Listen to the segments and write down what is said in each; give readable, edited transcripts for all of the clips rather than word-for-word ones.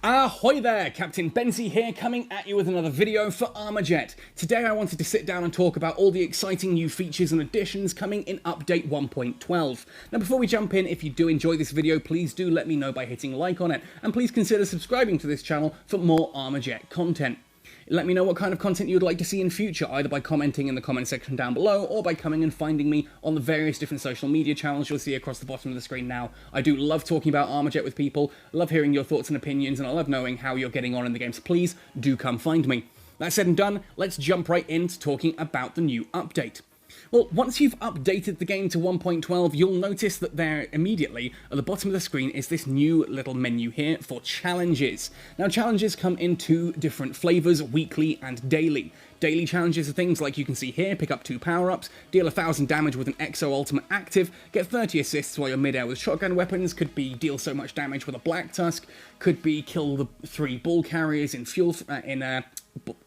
Ahoy there, Captain Benzie here, coming at you with another video for Armajet. Today I wanted to sit down and talk about all the exciting new features and additions coming in Update 1.12. Now before we jump in, if you do enjoy this video, please do let me know by hitting like on it, and please consider subscribing to this channel for more Armajet content. Let me know what kind of content you would like to see in future, either by commenting in the comment section down below, or by coming and finding me on the various different social media channels you'll see across the bottom of the screen now. I do love talking about Armajet with people, love hearing your thoughts and opinions, and I love knowing how you're getting on in the game, so please do come find me. That said and done, let's jump right into talking about the new update. Well, once you've updated the game to 1.12, you'll notice that there immediately at the bottom of the screen is this new little menu here for challenges. Now, challenges come in two different flavors, weekly and daily. Daily challenges are things like you can see here: pick up 2 power-ups, deal 1,000 damage with an Exo Ultimate active, get 30 assists while you're mid-air with shotgun weapons, could be deal so much damage with a Black Tusk, could be kill the 3 ball carriers in a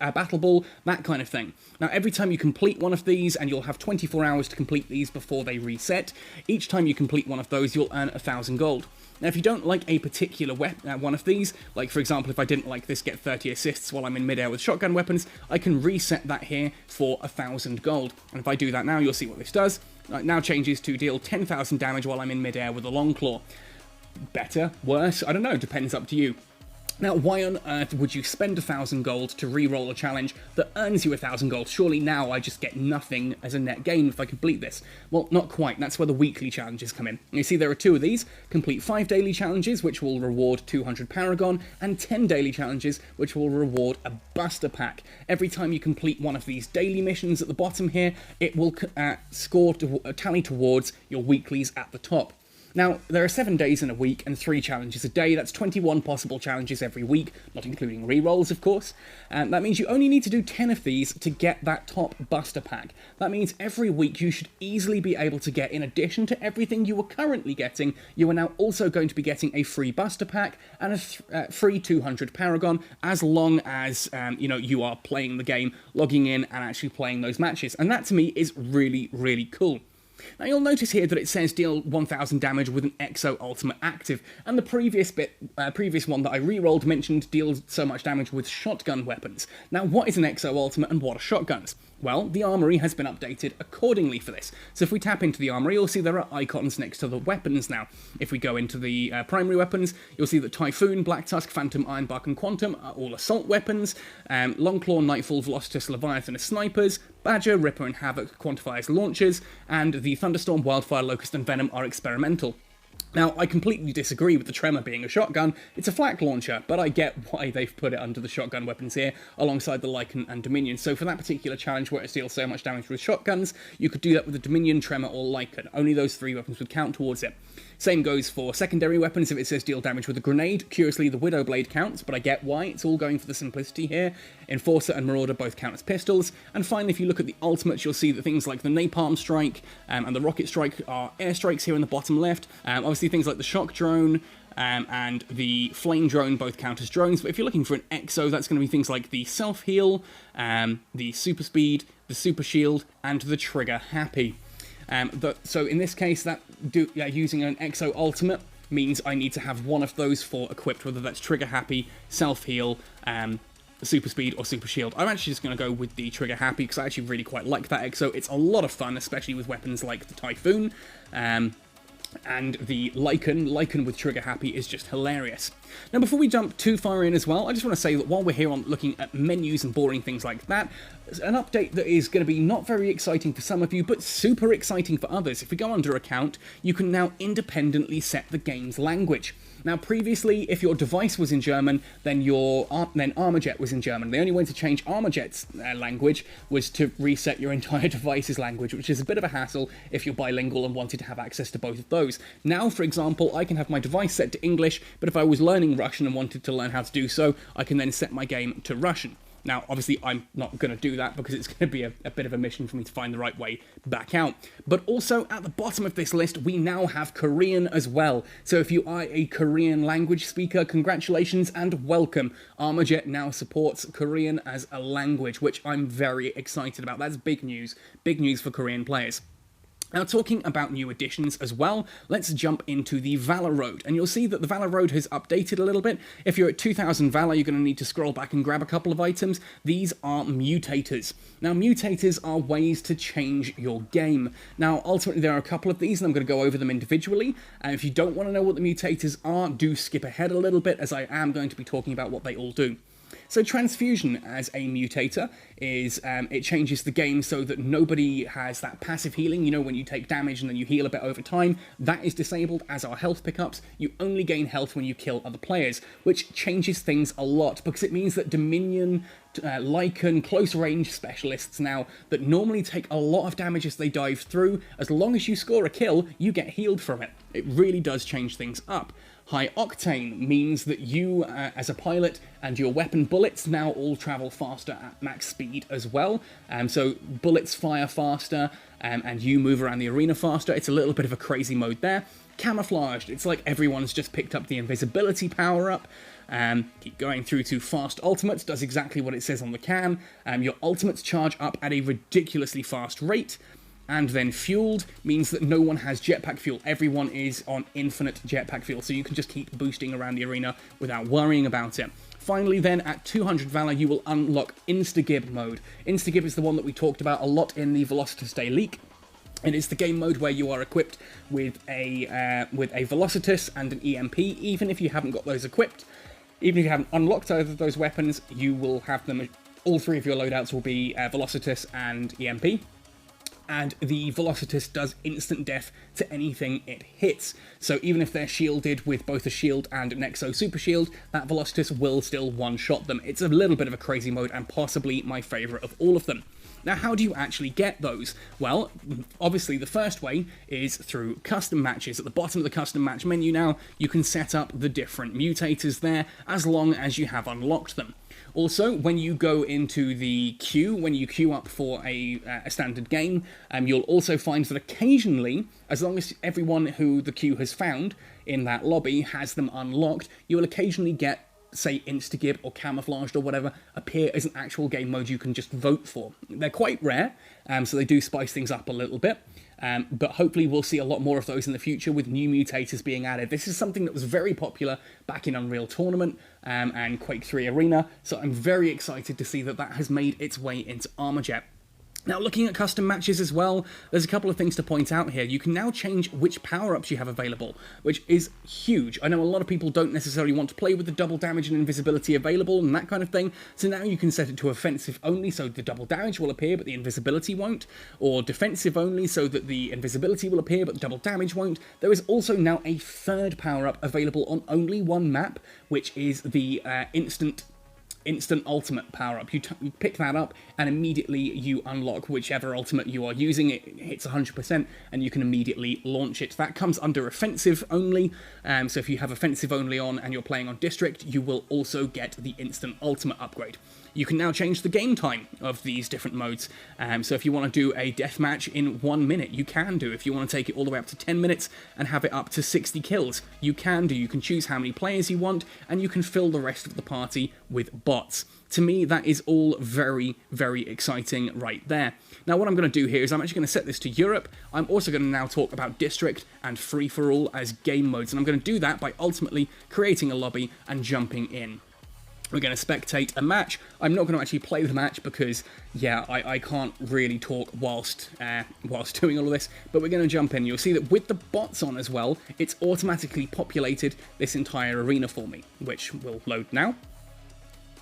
battle ball, that kind of thing. Now every time you complete one of these, and you'll have 24 hours to complete these before they reset, each time you complete one of those you'll earn 1,000 gold. Now if you don't like a particular one of these, like for example if I didn't like this get 30 assists while I'm in midair with shotgun weapons, I can reset that here for 1,000 gold. And if I do that now, you'll see what this does. It now changes to deal 10,000 damage while I'm in midair with a long claw. Better? Worse? I don't know, depends, up to you. Now, why on earth would you spend 1,000 gold to re-roll a challenge that earns you 1,000 gold? Surely now I just get nothing as a net gain if I complete this. Well, not quite. That's where the weekly challenges come in. You see there are 2 of these. Complete 5 daily challenges, which will reward 200 Paragon, and 10 daily challenges, which will reward a Buster Pack. Every time you complete one of these daily missions at the bottom here, it will tally towards your weeklies at the top. Now, there are 7 days in a week and 3 challenges a day. That's 21 possible challenges every week, not including rerolls, of course. And that means you only need to do 10 of these to get that top Buster Pack. That means every week you should easily be able to get, in addition to everything you are currently getting, you are now also going to be getting a free Buster Pack and a free 200 Paragon, as long as you are playing the game, logging in and actually playing those matches. And that to me is really, really cool. Now you'll notice here that it says deal 1,000 damage with an Exo Ultimate active, and the previous one that I re-rolled mentioned deals so much damage with shotgun weapons. Now what is an Exo Ultimate and what are shotguns? Well, the armory has been updated accordingly for this. So if we tap into the armory, you'll see there are icons next to the weapons now. If we go into the primary weapons, you'll see that Typhoon, Black Tusk, Phantom, Ironbark and Quantum are all assault weapons. Longclaw, Nightfall, Velocitus, Leviathan are snipers. Badger, Ripper and Havoc quantify as launchers. And the Thunderstorm, Wildfire, Locust and Venom are experimental. Now, I completely disagree with the Tremor being a shotgun. It's a flak launcher, but I get why they've put it under the shotgun weapons here, alongside the Lycan and Dominion. So for that particular challenge where it deals so much damage with shotguns, you could do that with the Dominion, Tremor, or Lycan. Only those 3 weapons would count towards it. Same goes for secondary weapons. If it says deal damage with a grenade, curiously the Widow Blade counts, but I get why. It's all going for the simplicity here. Enforcer and Marauder both count as pistols. And finally, if you look at the ultimates, you'll see that things like the Napalm Strike and the Rocket Strike are airstrikes here in the bottom left. Obviously things like the Shock Drone and the Flame Drone both count as drones, but if you're looking for an Exo, that's going to be things like the Self-Heal, the Super Speed, the Super Shield, and the Trigger Happy. So in this case, using an Exo Ultimate means I need to have one of those 4 equipped, whether that's Trigger Happy, Self-Heal, Super Speed, or Super Shield. I'm actually just going to go with the Trigger Happy, because I actually really quite like that Exo. It's a lot of fun, especially with weapons like the Typhoon. And the Lycan with Trigger Happy is just hilarious. Now before we jump too far in as well, I just want to say that while we're here on looking at menus and boring things like that, an update that is going to be not very exciting for some of you, but super exciting for others. If we go under account, you can now independently set the game's language. Now previously, if your device was in German, then Armajet was in German. The only way to change Armajet's language was to reset your entire device's language, which is a bit of a hassle if you're bilingual and wanted to have access to both of those. Now, for example, I can have my device set to English, but if I was learning Russian and wanted to learn how to do so, I can then set my game to Russian. Now, obviously, I'm not going to do that because it's going to be a bit of a mission for me to find the right way back out. But also, at the bottom of this list, we now have Korean as well. So if you are a Korean language speaker, congratulations and welcome. Armajet now supports Korean as a language, which I'm very excited about. That's big news for Korean players. Now, talking about new additions as well, let's jump into the Valor Road, and you'll see that the Valor Road has updated a little bit. If you're at 2000 Valor, you're going to need to scroll back and grab a couple of items. These are Mutators. Now, Mutators are ways to change your game. Now, ultimately, there are a couple of these, and I'm going to go over them individually. And if you don't want to know what the Mutators are, do skip ahead a little bit, as I am going to be talking about what they all do. So Transfusion as a mutator is, it changes the game so that nobody has that passive healing, you know, when you take damage and then you heal a bit over time. That is disabled, as are health pickups. You only gain health when you kill other players, which changes things a lot, because it means that Dominion, Lycan, close range specialists now that normally take a lot of damage as they dive through, as long as you score a kill, you get healed from it. It really does change things up. High Octane means that you, as a pilot, and your weapon bullets now all travel faster at max speed as well. So bullets fire faster, and you move around the arena faster. It's a little bit of a crazy mode there. Camouflaged, it's like everyone's just picked up the invisibility power-up. Keep going through to Fast Ultimates, does exactly what it says on the can. Your ultimates charge up at a ridiculously fast rate. And then Fueled means that no one has jetpack fuel. Everyone is on infinite jetpack fuel, so you can just keep boosting around the arena without worrying about it. Finally then, at 200 Valor, you will unlock Instagib mode. Instagib is the one that we talked about a lot in the Velocitus Day leak. And it's the game mode where you are equipped with a Velocitus and an EMP. Even if you haven't got those equipped, even if you haven't unlocked either of those weapons, you will have them. All three of your loadouts will be Velocitus and EMP. And the Velocitus does instant death to anything it hits. So even if they're shielded with both a shield and an Exo Super Shield, that Velocitus will still one-shot them. It's a little bit of a crazy mode, and possibly my favourite of all of them. Now, how do you actually get those? Well, obviously the first way is through custom matches. At the bottom of the custom match menu now, you can set up the different mutators there, as long as you have unlocked them. Also, when you go into the queue, when you queue up for a standard game, you'll also find that occasionally, as long as everyone who the queue has found in that lobby has them unlocked, you will occasionally get, say, Instagib or Camouflaged or whatever, appear as an actual game mode you can just vote for. They're quite rare, so they do spice things up a little bit. But hopefully we'll see a lot more of those in the future with new mutators being added. This is something that was very popular back in Unreal Tournament and Quake 3 Arena, so I'm very excited to see that that has made its way into Armajet. Now, looking at custom matches as well, there's a couple of things to point out here. You can now change which power-ups you have available, which is huge. I know a lot of people don't necessarily want to play with the double damage and invisibility available and that kind of thing, so now you can set it to offensive only, so the double damage will appear but the invisibility won't, or defensive only, so that the invisibility will appear but the double damage won't. There is also now a third power-up available on only one map, which is the instant ultimate power-up. You pick that up and immediately you unlock whichever ultimate you are using. It hits 100% and you can immediately launch it. That comes under offensive only, so if you have offensive only on and you're playing on district, you will also get the instant ultimate upgrade. You can now change the game time of these different modes, so if you want to do a deathmatch in 1 minute, you can do. If you want to take it all the way up to 10 minutes and have it up to 60 kills, you can do. You can choose how many players you want, and you can fill the rest of the party with bots. To me, that is all very, very exciting right there. Now, what I'm going to do here is I'm actually going to set this to Europe. I'm also going to now talk about District and Free-for-All as game modes, and I'm going to do that by ultimately creating a lobby and jumping in. We're going to spectate a match. I'm not going to actually play the match because, yeah, I can't really talk whilst doing all of this, but we're going to jump in. You'll see that with the bots on as well, it's automatically populated this entire arena for me, which will load now.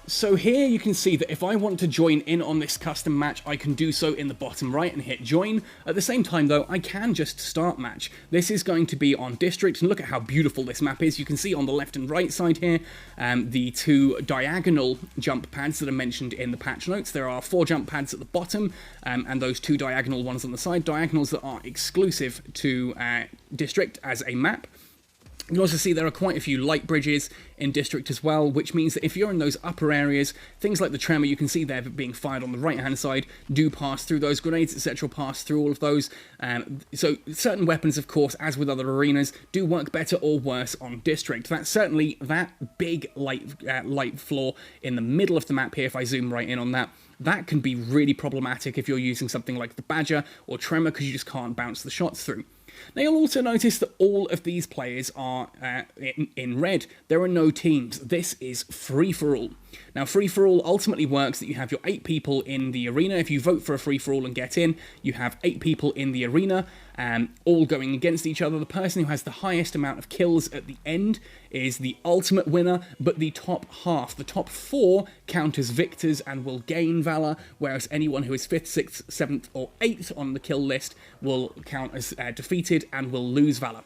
So here you can see that if I want to join in on this custom match, I can do so in the bottom right and hit join. At the same time though, I can just start match. This is going to be on district, and look at how beautiful this map is. You can see on the left and right side here, the two diagonal jump pads that are mentioned in the patch notes. There are 4 jump pads at the bottom, and those 2 diagonal ones on the side, diagonals that are exclusive to district as a map. You can also see there are quite a few light bridges in District as well, which means that if you're in those upper areas, things like the Tremor you can see there being fired on the right-hand side do pass through those grenades, etc. pass through all of those. So certain weapons, of course, as with other arenas, do work better or worse on District. That's certainly that big light floor in the middle of the map here, if I zoom right in on that. That can be really problematic if you're using something like the Badger or Tremor, because you just can't bounce the shots through. Now you'll also notice that all of these players are in red. There are no teams. This is free-for-all. Now free-for-all ultimately works that you have your 8 people in the arena. If you vote for a free-for-all and get in, you have 8 people in the arena, all going against each other. The person who has the highest amount of kills at the end is the ultimate winner, but the top half, the top 4, count as victors and will gain Valor, whereas anyone who is 5th, 6th, 7th, or 8th on the kill list will count as defeated and will lose Valor.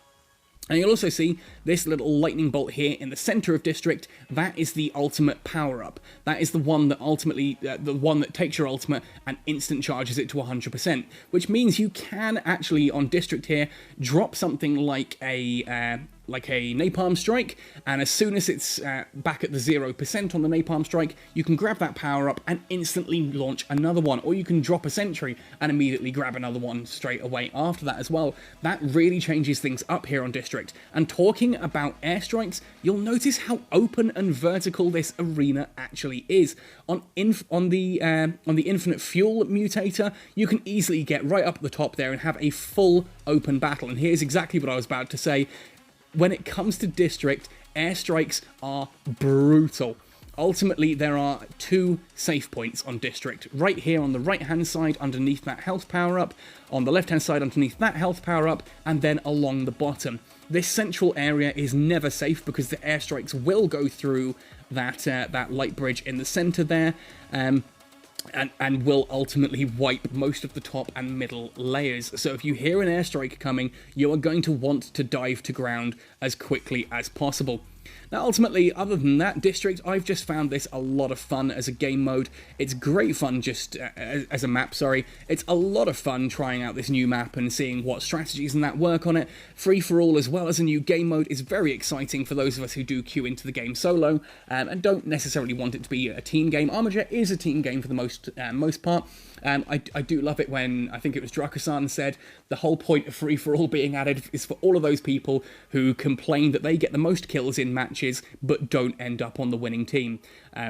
And you'll also see this little lightning bolt here in the center of District. That is the ultimate power-up. That is the one that ultimately, the one that takes your ultimate and instant charges it to 100%, which means you can actually, on District here, drop something like a napalm strike, and as soon as it's back at the 0% on the napalm strike, you can grab that power up and instantly launch another one, or you can drop a sentry and immediately grab another one straight away after that as well. That really changes things up here on District. And talking about airstrikes, you'll notice how open and vertical this arena actually is. On the infinite fuel mutator, you can easily get right up at the top there and have a full open battle. And here's exactly what I was about to say. When it comes to District, airstrikes are brutal. Ultimately, there are 2 safe points on District. Right here on the right-hand side underneath that health power-up, on the left-hand side underneath that health power-up, and then along the bottom. This central area is never safe because the airstrikes will go through that light bridge in the center there, and will ultimately wipe most of the top and middle layers. So if you hear an airstrike coming, you are going to want to dive to ground as quickly as possible. Now ultimately, other than that, District, I've just found this a lot of fun as a game mode. It's great fun just as a map, sorry. It's a lot of fun trying out this new map and seeing what strategies and that work on it. Free-for-all as well as a new game mode is very exciting for those of us who do queue into the game solo and don't necessarily want it to be a team game. Armajet is a team game for the most part. I do love it when, I think it was Drakusan said, the whole point of free-for-all being added is for all of those people who complain that they get the most kills in matches but don't end up on the winning team,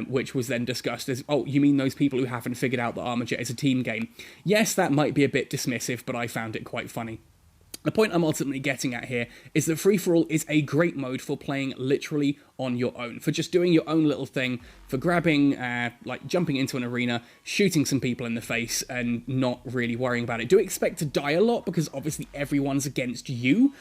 which was then discussed as, oh, you mean those people who haven't figured out that Armajet is a team game? Yes, that might be a bit dismissive, but I found it quite funny. The point I'm ultimately getting at here is that free-for-all is a great mode for playing literally on your own, for just doing your own little thing, for grabbing, like jumping into an arena, shooting some people in the face, and not really worrying about it. Do expect to die a lot, because obviously everyone's against you,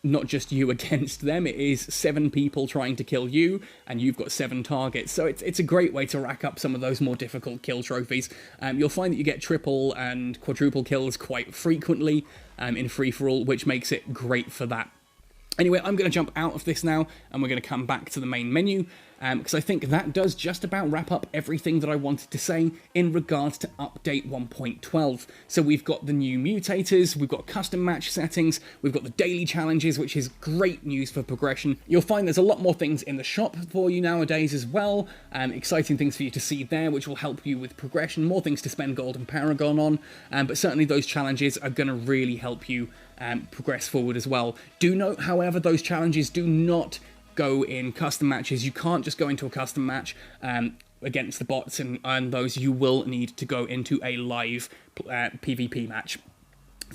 not just you against them. It is 7 people trying to kill you, and you've got 7 targets. So it's a great way to rack up some of those more difficult kill trophies. You'll find that you get triple and quadruple kills quite frequently in free-for-all, which makes it great for that. Anyway, I'm going to jump out of this now, and we're going to come back to the main menu, because I think that does just about wrap up everything that I wanted to say in regards to Update 1.12. So we've got the new mutators, we've got custom match settings, we've got the daily challenges, which is great news for progression. You'll find there's a lot more things in the shop for you nowadays as well, exciting things for you to see there, which will help you with progression, more things to spend gold and paragon on, but certainly those challenges are going to really help you progress forward as well. Do note, however, those challenges do not go in custom matches. You can't just go into a custom match against the bots and earn those. You will need to go into a live PvP match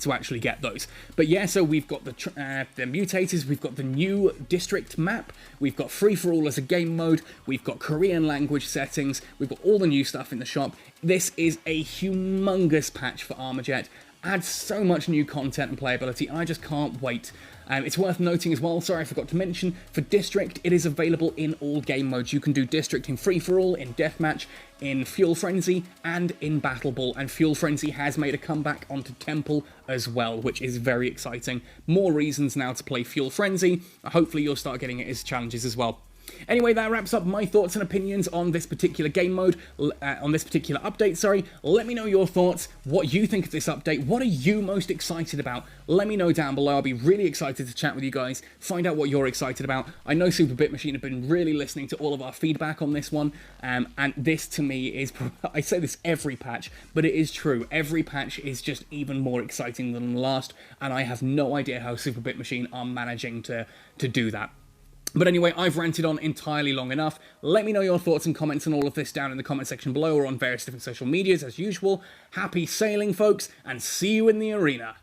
to actually get those. But yeah, so we've got the mutators, we've got the new District map, we've got free-for-all as a game mode, we've got Korean language settings, we've got all the new stuff in the shop. This is a humongous patch for Armajet. Adds so much new content and playability, and I just can't wait. It's worth noting as well, sorry I forgot to mention, for District, it is available in all game modes. You can do District in free-for-all, in deathmatch, in Fuel Frenzy, and in Battle Ball. And Fuel Frenzy has made a comeback onto Temple as well, which is very exciting. More reasons now to play Fuel Frenzy. Hopefully you'll start getting it as challenges as well. Anyway, that wraps up my thoughts and opinions on this particular game mode, on this particular update, sorry. Let me know your thoughts, what you think of this update, what are you most excited about? Let me know down below. I'll be really excited to chat with you guys, find out what you're excited about. I know superbitmachine have been really listening to all of our feedback on this one, and this to me is, I say this every patch, but it is true. Every patch is just even more exciting than the last, and I have no idea how superbitmachine are managing to do that. But anyway, I've ranted on entirely long enough. Let me know your thoughts and comments on all of this down in the comment section below or on various different social medias as usual. Happy sailing, folks, and see you in the arena.